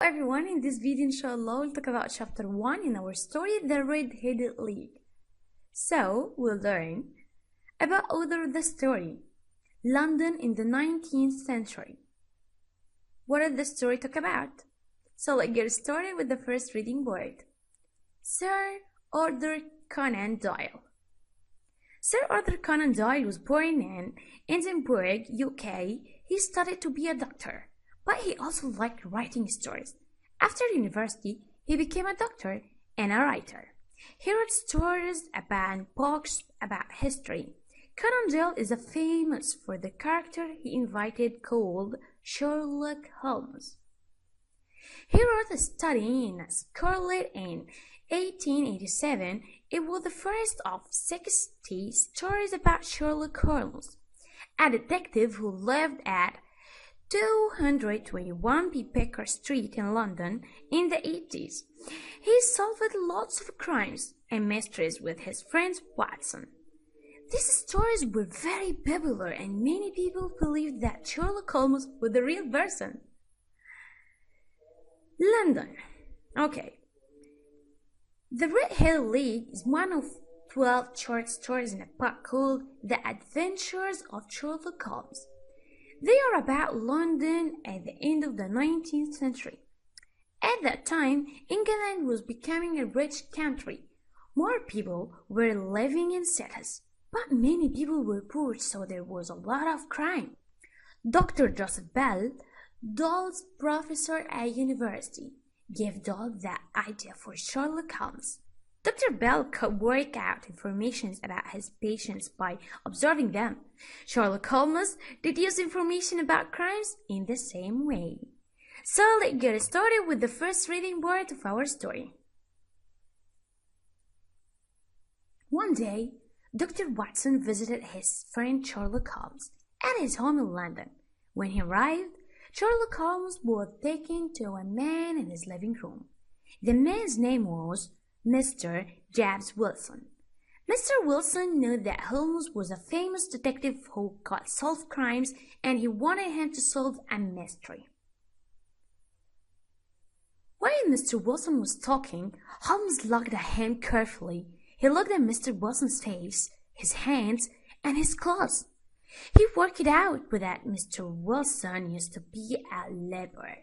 everyone, in this video inshallah we'll talk about chapter 1 in our story, The Red-Headed League. So we'll learn about author of the story, London in the 19th century. What did the story talk about? So let's get started with the first reading word. Sir Arthur Conan Doyle. Sir Arthur Conan Doyle was born in Edinburgh, UK. He studied to be a doctor, but he also liked writing stories. After university, he became a doctor and a writer. He wrote stories and books about history. Conan Doyle is famous for the character he invented called Sherlock Holmes. He wrote a study in Scarlet in 1887. It was the first of 60 stories about Sherlock Holmes, a detective who lived at 221 B. Baker Street in London in the 80s. He solved lots of crimes and mysteries with his friend Watson. These stories were very popular and many people believed that Sherlock Holmes was the real person. London. Okay. The Red-Headed League is one of 12 short stories in a book called The Adventures of Sherlock Holmes. They are about London at the end of the 19th century. At that time, England was becoming a rich country. More people were living in cities, but many people were poor, so there was a lot of crime. Dr. Joseph Bell, Doyle's professor at university, gave Doyle the idea for Sherlock Holmes. Dr. Bell could work out information about his patients by observing them. Sherlock Holmes deduced information about crimes in the same way. So let's get started with the first reading word of our story. One day, Dr. Watson visited his friend Sherlock Holmes at his home in London. When he arrived, Sherlock Holmes was taken to a man in his living room. The man's name was Mr. James Wilson. Mr. Wilson knew that Holmes was a famous detective who could solve crimes, and he wanted him to solve a mystery. While Mr. Wilson was talking, Holmes looked at him carefully. He looked at Mr. Wilson's face, his hands, and his clothes. He worked it out that Mr. Wilson used to be a laborer,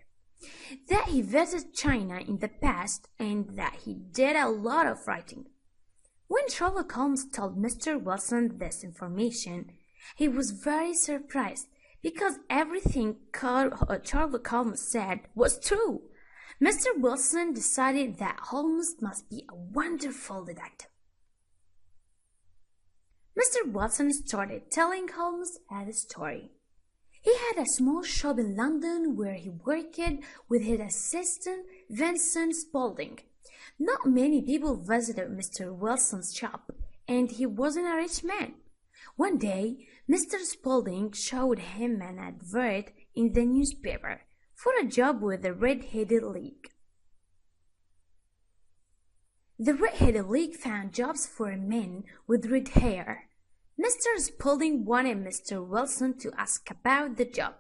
that he visited China in the past, and that he did a lot of writing. When Sherlock Holmes told Mr. Wilson this information, he was very surprised because everything Sherlock Holmes said was true. Mr. Wilson decided that Holmes must be a wonderful detective. Mr. Watson started telling Holmes a story. He had a small shop in London where he worked with his assistant Vincent Spaulding. Not many people visited Mr. Wilson's shop, and he wasn't a rich man. One day, Mr. Spaulding showed him an advert in the newspaper for a job with the Red-Headed League. The Red-Headed League found jobs for men with red hair. Mr. Spaulding wanted Mr. Wilson to ask about the job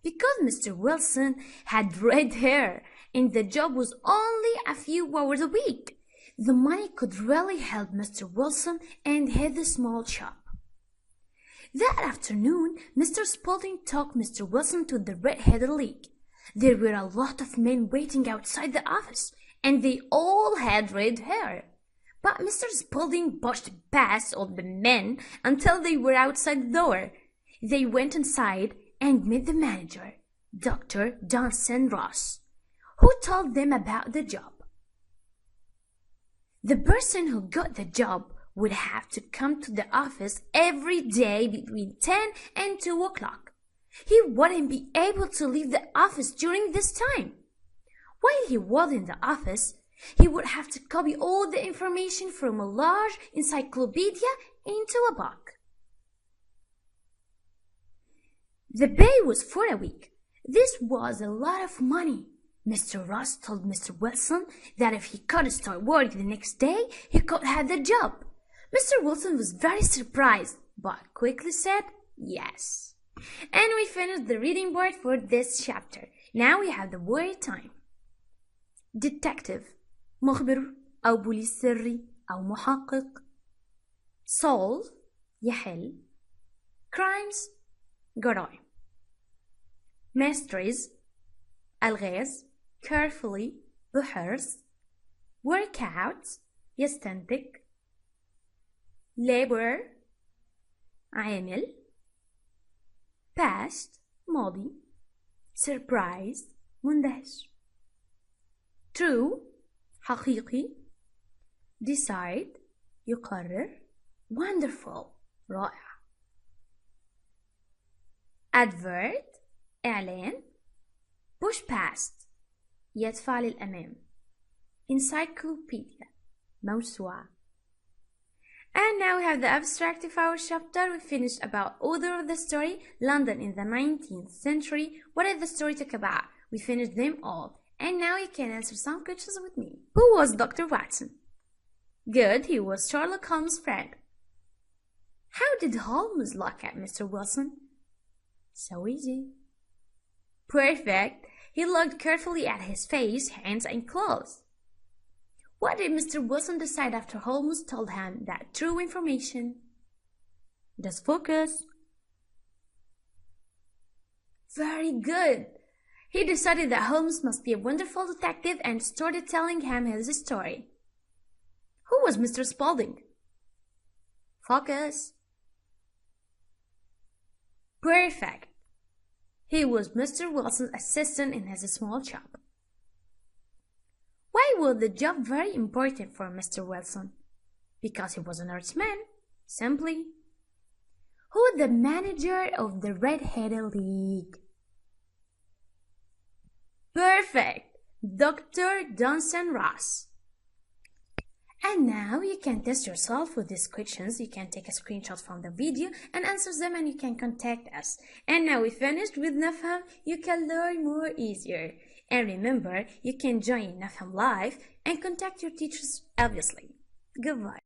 because Mr. Wilson had red hair and the job was only a few hours a week. The money could really help Mr. Wilson and his small shop. That afternoon, Mr. Spaulding took Mr. Wilson to the Red-Headed League. There were a lot of men waiting outside the office, and they all had red hair. But Mr. Spaulding pushed past all the men until they were outside the door. They went inside and met the manager, Dr. Johnson Ross, who told them about the job. The person who got the job would have to come to the office every day between 10 and 2 o'clock. He wouldn't be able to leave the office during this time. While he was in the office, he would have to copy all the information from a large encyclopedia into a book. The pay was for a week. This was a lot of money. Mr. Ross told Mr. Wilson that if he could start work the next day, he could have the job. Mr. Wilson was very surprised, but quickly said yes. And we finished the reading word for this chapter. Now we have the word time. detective مخبر أو بوليس سري أو محقق. solve يحل. crimes جرائم. mysteries ألغاز. carefully بحرص. workout يستنتج. labor عامل. past ماضي. surprise مندهش. true حقيقي. decide يقرر. wonderful رائع. advert إعلان. push past يدفع للأمام. encyclopedia موسوعة. And now we have the abstract of our chapter. We finished about author of the story, London in the 19th century. What did the story talk about? We finished them all. And now you can answer some questions with me. Who was Dr. Watson? Good, he was Sherlock Holmes' friend. How did Holmes look at Mr. Wilson? So easy. Perfect. He looked carefully at his face, hands, and clothes. What did Mr. Wilson decide after Holmes told him that true information? Just focus. Very good. He decided that Holmes must be a wonderful detective and started telling him his story. Who was Mr. Spaulding? Focus. Perfect. He was Mr. Wilson's assistant in his small shop. Why was the job very important for Mr. Wilson? Because he was an artsman, simply. Who was the manager of the Red-Headed League? Perfect! Dr. Johnson Ross. And now you can test yourself with these questions. You can take a screenshot from the video and answer them, and you can contact us. And now we finished with Nafham. You can learn more easier. And remember, you can join Nafham live and contact your teachers, obviously. Goodbye.